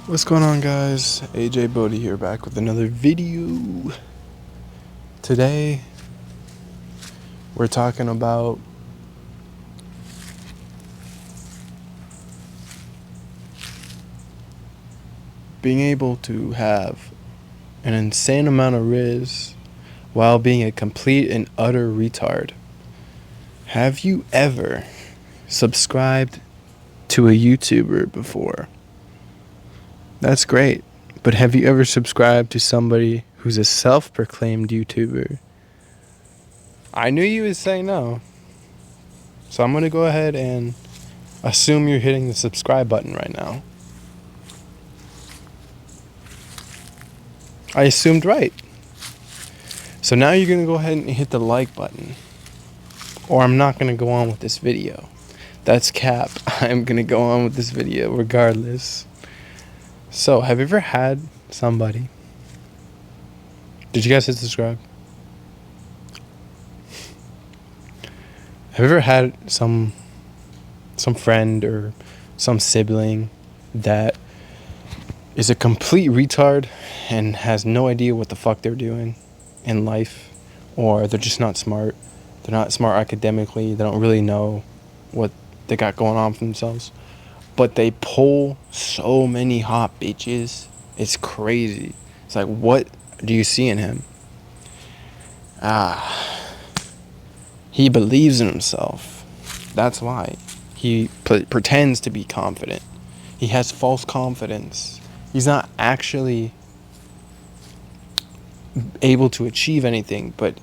What's going on, guys? AJ Bodie here, back with another video. Today we're talking about being able to have an insane amount of riz while being a complete and utter retard. Have you ever subscribed to a YouTuber before? That's great. But have you ever subscribed to somebody who's a self-proclaimed YouTuber? I knew you would say no. So I'm going to go ahead and assume you're hitting the subscribe button right now. I assumed right. So now you're going to go ahead and hit the like button. Or I'm not going to go on with this video. That's cap. I'm going to go on with this video regardless. So, have you ever had somebody? Did you guys hit subscribe? Have you ever had some friend or some sibling that is a complete retard and has no idea what the fuck they're doing in life, or they're just not smart? They're not smart academically. They don't really know what they got going on for themselves. But they pull so many hot bitches. It's crazy. It's like, what do you see in him? He believes in himself. That's why. He pretends to be confident. He has false confidence. He's not actually able to achieve anything, but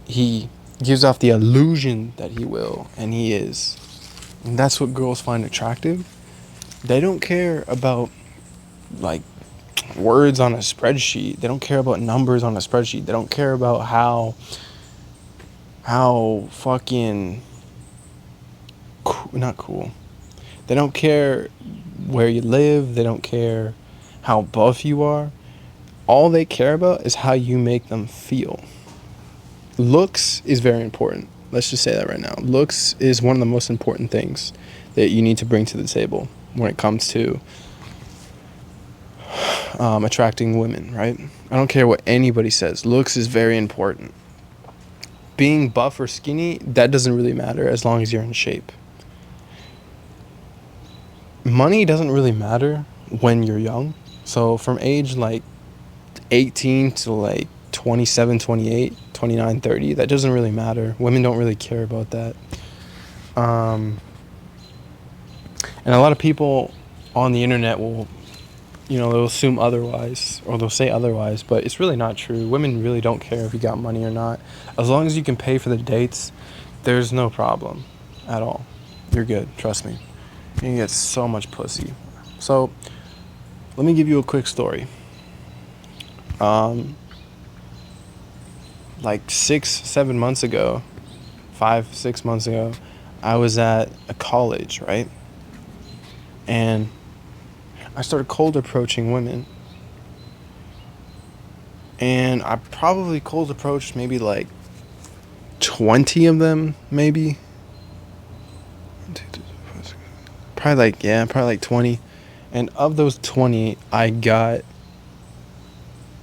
he gives off the illusion that he will, and he is. And that's what girls find attractive. They don't care about, like, words on a spreadsheet. They don't care about numbers on a spreadsheet. They don't care about how fucking not cool. They don't care where you live. They don't care how buff you are. All they care about is how you make them feel. Looks is very important. Let's just say that right now. Looks is one of the most important things that you need to bring to the table when it comes to attracting women, right? I don't care what anybody says. Looks is very important. Being buff or skinny, that doesn't really matter as long as you're in shape. Money doesn't really matter when you're young. So from age like 18 to like 27, 28, 29, 30, that doesn't really matter. Women don't really care about that. And a lot of people on the internet will, they'll assume otherwise, or they'll say otherwise, but it's really not true. Women really don't care if you got money or not. As long as you can pay for the dates, there's no problem at all. You're good, trust me. You can get so much pussy. So, let me give you a quick story. Like 6 months ago, 5-6 months ago, I was at a college, right? And I started cold approaching women. And I probably cold approached maybe like 20 of them, maybe. Probably like 20. And of those 20, I got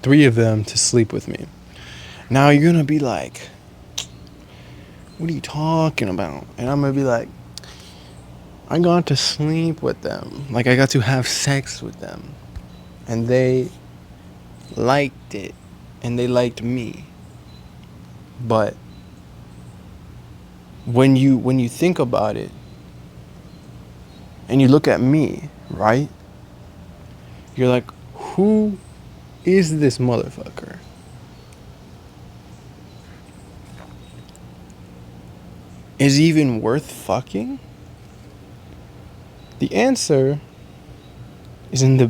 3 of them to sleep with me. Now you're going to be like, what are you talking about? And I'm going to be like, I got to sleep with them. Like, I got to have sex with them. And they liked it. And they liked me. But when you think about it, and you look at me, right? You're like, who is this motherfucker? Is he even worth fucking? The answer is in the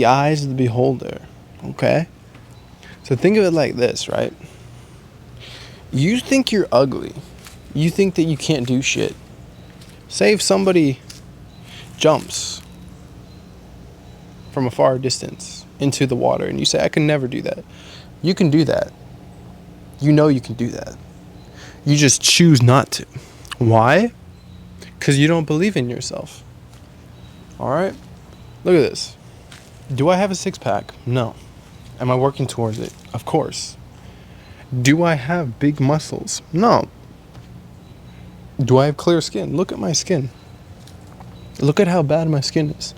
eyes of the beholder. Okay? So think of it like this, right? You think you're ugly. You think that you can't do shit. Say if somebody jumps from a far distance into the water and you say, I can never do that. You can do that. You know you can do that. You just choose not to. Why? Because you don't believe in yourself. Alright? Look at this. Do I have a six-pack? No. Am I working towards it? Of course. Do I have big muscles? No. Do I have clear skin? Look at my skin. Look at how bad my skin is.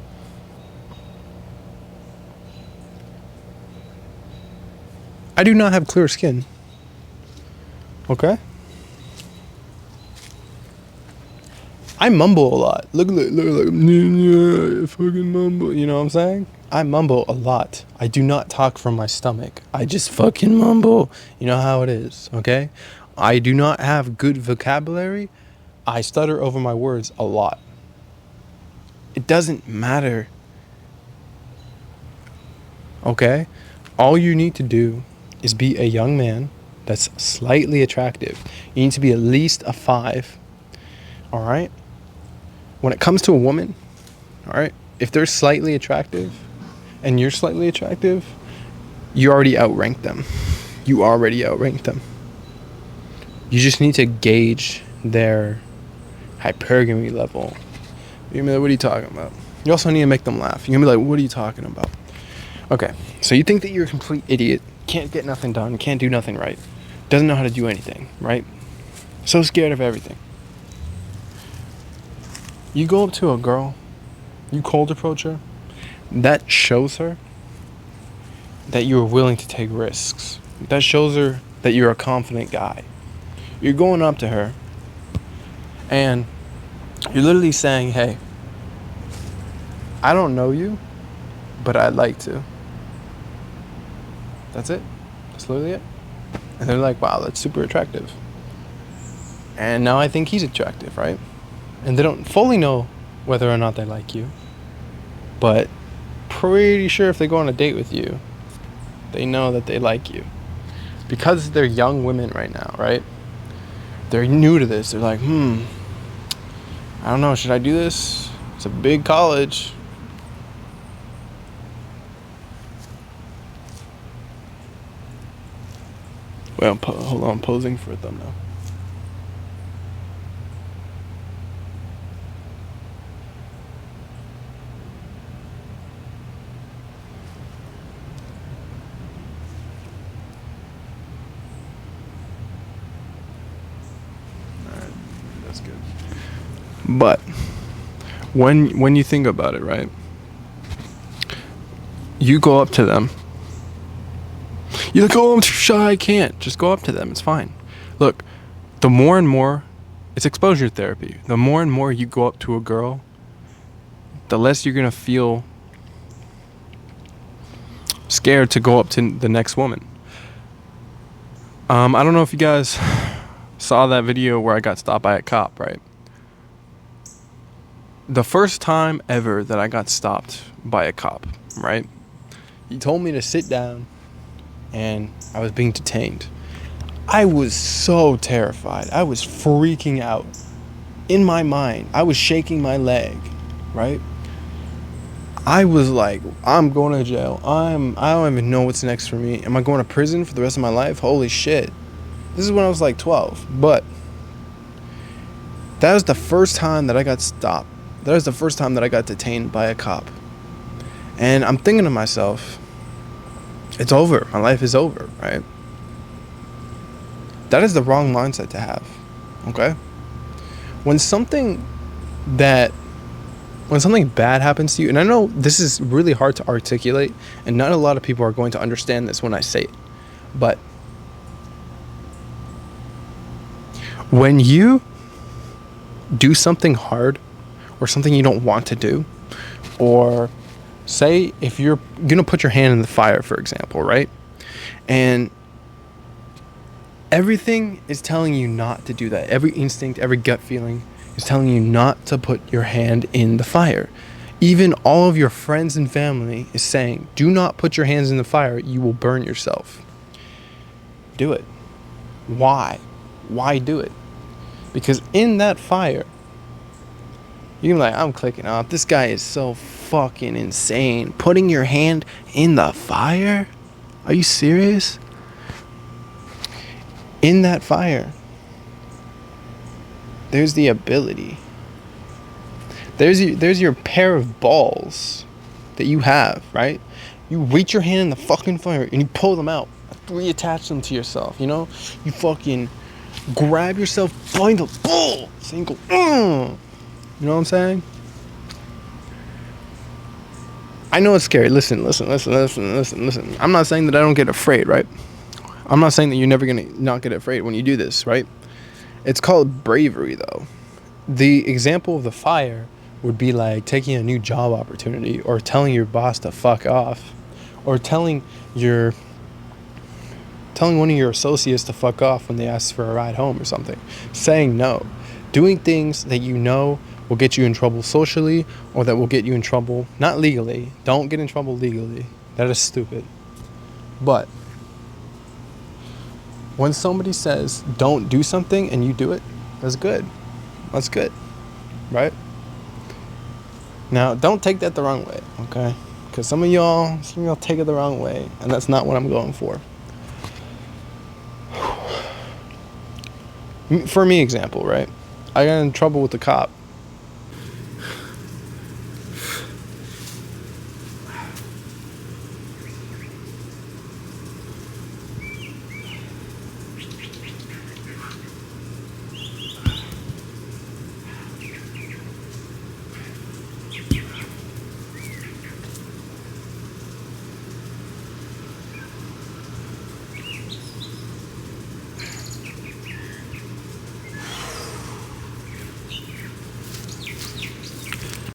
I do not have clear skin. Okay? I mumble a lot. Look, I fucking mumble. You know what I'm saying? I mumble a lot. I do not talk from my stomach. I just fucking mumble. You know how it is, okay? I do not have good vocabulary. I stutter over my words a lot. It doesn't matter. Okay? All you need to do is be a young man that's slightly attractive. You need to be at least a 5. All right? When it comes to a woman, all right, if they're slightly attractive and you're slightly attractive, you already outrank them. You already outrank them. You just need to gauge their hypergamy level. You're gonna be like, what are you talking about? You also need to make them laugh. You're gonna be like, what are you talking about? Okay, so you think that you're a complete idiot, can't get nothing done, can't do nothing right, doesn't know how to do anything, right? So scared of everything. You go up to a girl, you cold approach her, that shows her that you're willing to take risks. That shows her that you're a confident guy. You're going up to her and you're literally saying, hey, I don't know you, but I'd like to. That's it. That's literally it. And they're like, wow, that's super attractive. And now I think he's attractive, right? And they don't fully know whether or not they like you. But pretty sure if they go on a date with you, they know that they like you. Because they're young women right now, right? They're new to this. They're like, I don't know, should I do this? It's a big college. Well, hold on, I'm posing for a thumbnail. Alright, that's good. But when you think about it, right? You go up to them. You're like, oh, I'm too shy, I can't. Just go up to them, it's fine. Look, the more and more, it's exposure therapy. The more and more you go up to a girl, the less you're going to feel scared to go up to the next woman. I don't know if you guys saw that video where I got stopped by a cop, right? The first time ever that I got stopped by a cop, right? He told me to sit down and I was being detained. I was so terrified. I was freaking out. In my mind, I was shaking my leg, right? I was like, I'm going to jail. I don't even know what's next for me. Am I going to prison for the rest of my life? Holy shit. This is when I was like 12. But that was the first time that I got stopped. That was the first time that I got detained by a cop. And I'm thinking to myself, it's over. My life is over, right? That is the wrong mindset to have, okay? When something bad happens to you, and I know this is really hard to articulate, and not a lot of people are going to understand this when I say it, but when you do something hard or something you don't want to do, or say if you're going to put your hand in the fire, for example, right? And everything is telling you not to do that. Every instinct, every gut feeling is telling you not to put your hand in the fire. Even all of your friends and family is saying, do not put your hands in the fire. You will burn yourself. Do it. Why? Why do it? Because in that fire, you're like, I'm clicking off. This guy is so fucking insane. Putting your hand in the fire? Are you serious? In that fire, there's the ability. There's your pair of balls that you have, right? You reach your hand in the fucking fire and you pull them out. Reattach them to yourself, you know? You fucking grab yourself by the balls and go, You know what I'm saying? I know it's scary. Listen. I'm not saying that I don't get afraid, right? I'm not saying that you're never going to not get afraid when you do this, right? It's called bravery, though. The example of the fire would be like taking a new job opportunity, or telling your boss to fuck off, or telling one of your associates to fuck off when they ask for a ride home or something. Saying no. Doing things that you know will get you in trouble socially, or that will get you in trouble, not legally. Don't get in trouble legally. That is stupid. But when somebody says don't do something and you do it, that's good. That's good. Right? Now, don't take that the wrong way, okay? Because some of y'all take it the wrong way, and that's not what I'm going for. For me, example, right? I got in trouble with the cop